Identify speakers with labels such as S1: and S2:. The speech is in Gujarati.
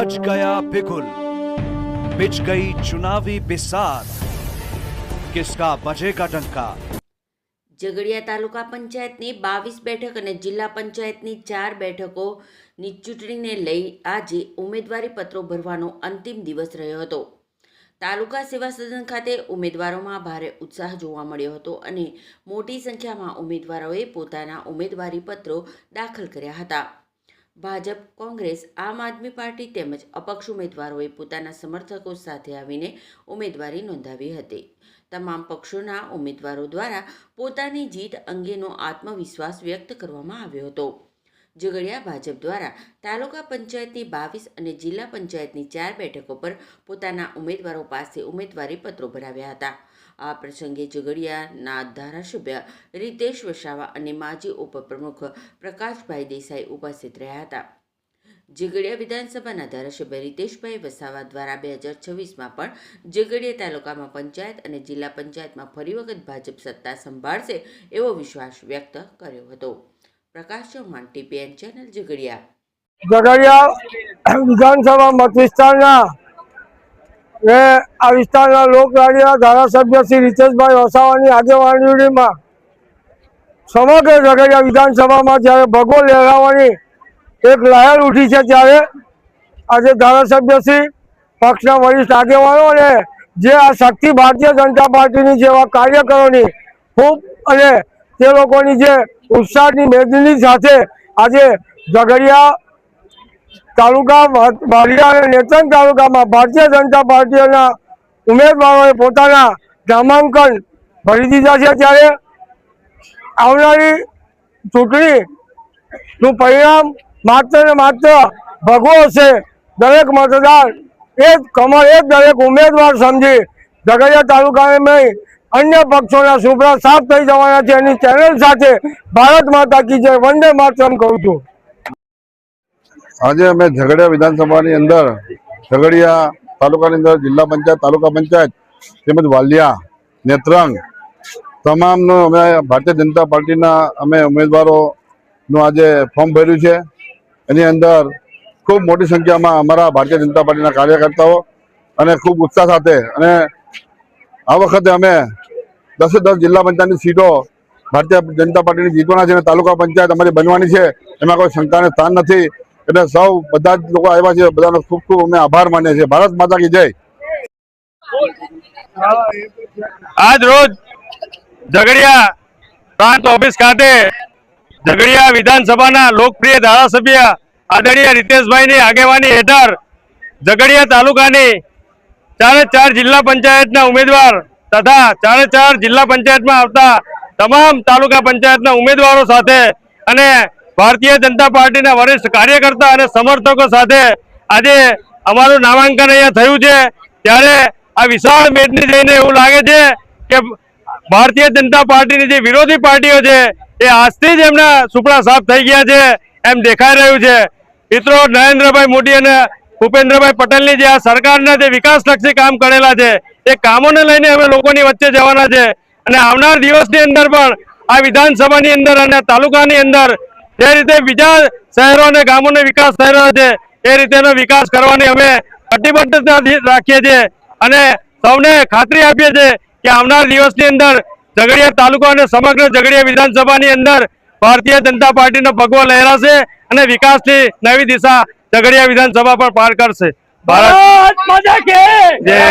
S1: मच गया बिगुल, बिछ गई चुनावी बिसात, किसका बजेगा डंका।
S2: ઝઘડિયા તાલુકા પંચાયતની 22 બેઠક અને જિલ્લા પંચાયતની 4 બેઠકોની ચૂંટણીને લઈ આજે ઉમેદવારી પત્રો ભરવાનો અંતિમ દિવસ રહ્યો હતો. તાલુકા સેવા સદન ખાતે ઉમેદવારોમાં ભારે ઉત્સાહ જોવા મળ્યો હતો અને મોટી સંખ્યામાં ઉમેદવારોએ પોતાના ઉમેદવારી પત્રો દાખલ કર્યા હતા. ભાજપ, કોંગ્રેસ, આમ આદમી પાર્ટી તેમજ અપક્ષ ઉમેદવારોએ પોતાના સમર્થકો સાથે આવીને ઉમેદવારી નોંધાવી હતી. તમામ પક્ષોના ઉમેદવારો દ્વારા પોતાની જીત અંગેનો આત્મવિશ્વાસ વ્યક્ત કરવામાં આવ્યો હતો. ઝઘડિયા ભાજપ દ્વારા તાલુકા પંચાયતની 22 અને જિલ્લા પંચાયતની 4 બેઠકો પર પોતાના ઉમેદવારો પાસે ઉમેદવારી પત્રો ભરાવ્યા હતા. આ પ્રસંગે ઝઘડિયાના ધારાસભ્ય રીતેશ વસાવા અને માજી ઉપપ્રમુખ પ્રકાશભાઈ દેસાઈ ઉપસ્થિત રહ્યા હતા. ઝઘડિયા વિધાનસભાના ધારાસભ્ય રીતેશભાઈ વસાવા દ્વારા 2026માં પણ ઝઘડિયા તાલુકામાં પંચાયત અને જિલ્લા પંચાયતમાં ફરી વખત ભાજપ સત્તા સંભાળશે એવો વિશ્વાસ વ્યક્ત કર્યો હતો. પ્રકાશ ચૌહાણ, TPN ચેનલ, ઝઘડિયા.
S3: ઝઘડિયા વિધાનસભા મત વિસ્તારના આ વિસ્તારના લોકલાડીના ધારાસભ્ય શ્રી રીતેશભાઈ વસાવાની આગેવાનીમાં સમગ્ર ઝઘડિયા વિધાનસભામાં જ્યારે ભગવો લહેરાવવાની એક લહેર ઉઠી છે, ત્યારે આજે ધારાસભ્યશ્રી, પક્ષના વરિષ્ઠ આગેવાનો અને જે આ શક્તિ ભારતીય જનતા પાર્ટીની જેવા કાર્યકરોની ખૂબ અને તે લોકોની જે ઉત્સાહની મેદની સાથે આજે ઝઘડિયા તાલુકા, બારિયા અને નેત્રંગ તાલુકામાં ભારતીય જનતા પાર્ટીના ઉમેદવારોએ પોતાના નામાંકન ભરી દીધા છે. ત્યારે આવનારી ચૂંટણીનું પરિણામ માત્ર ને માત્ર ભગવો હશે. દરેક મતદાર દરેક ઉમેદવાર સમજી ઝઘડિયા તાલુકામાં અન્ય પક્ષોના સુપરા સાફ થઈ જવાના છે. એની ચેનલ સાથે ભારત માતા કી જય, વંદે માતરમ કહું છું.
S4: આજે અમે ઝઘડિયા વિધાનસભાની અંદર ઝઘડિયા તાલુકાની અંદર જિલ્લા પંચાયત, તાલુકા પંચાયત તેમજ વાલિયા, નેત્રંગ તમામનો અમે ભારતીય જનતા પાર્ટીના અમે ઉમેદવારોનું આજે ફોર્મ ભર્યું છે. એની અંદર ખૂબ મોટી સંખ્યામાં અમારા ભારતીય જનતા પાર્ટીના કાર્યકર્તાઓ અને ખૂબ ઉત્સાહ સાથે, અને આ વખતે અમે 10 જિલ્લા પંચાયતની સીટો ભારતીય જનતા પાર્ટીની જીતવાના છે અને તાલુકા પંચાયત અમારી બનવાની છે. એમાં કોઈ શંકાને સ્થાન નથી. એટલે સૌ બધા જ લોકો આવ્યા છે, બધાનો ખૂબ ખૂબ અમે આભાર માનીએ છીએ. ભારત માતા કી જય.
S5: આજ રોજ ઝઘડિયા પ્રાંત ઓફિસ ખાતે ઝઘડિયા વિધાનસભાના લોકપ્રિય ધારાસભ્ય આદરણીય રીતેશભાઈની આગેવાની હેઠળ ઝઘડિયા તાલુકાની 4 જિલ્લા પંચાયતના ઉમેદવાર તથા 4 જિલ્લા પંચાયતમાં આવતા તમામ તાલુકા પંચાયતના ઉમેદવારો સાથે અને ભારતીય જનતા પાર્ટીના વરિષ્ઠ કાર્યકર્તા અને સમર્થકો સાથે આજે અમારું નામાંકન અહીંયા થયું છે. ત્યારે આ વિશાળ મેદની જઈને એવું લાગે છે કે ભારતીય જનતા પાર્ટીની જે વિરોધી પાર્ટીઓ છે એ આજથી જ એમના સુપડા સાફ થઈ ગયા છે એમ દેખાઈ રહ્યું છે. મિત્રો, નરેન્દ્રભાઈ મોદી અને ભૂપેન્દ્રભાઈ પટેલની જે આ સરકારના જે વિકાસલક્ષી કામ કરેલા છે એ કામોને લઈને અમે લોકોની વચ્ચે જવાના છે અને આવનાર દિવસની અંદર પણ આ વિધાનસભાની અંદર અને તાલુકાની અંદર જે રીતે બીજા શહેરો અને ગામોનો વિકાસ થઈ રહ્યો છે એ રીતેનો વિકાસ કરવાની અમે કટિબદ્ધતા રાખીએ છીએ અને સૌને ખાતરી આપીએ છીએ કે આવનાર દિવસની અંદર ઝઘડિયા તાલુકા અને સમગ્ર ઝઘડિયા વિધાનસભાની અંદર ભારતીય જનતા પાર્ટીનો ભગવો લહેરાશે અને વિકાસની નવી દિશા ઝઘડિયા વિધાનસભા પર પાર કરશે. ભારત માતા કી જય.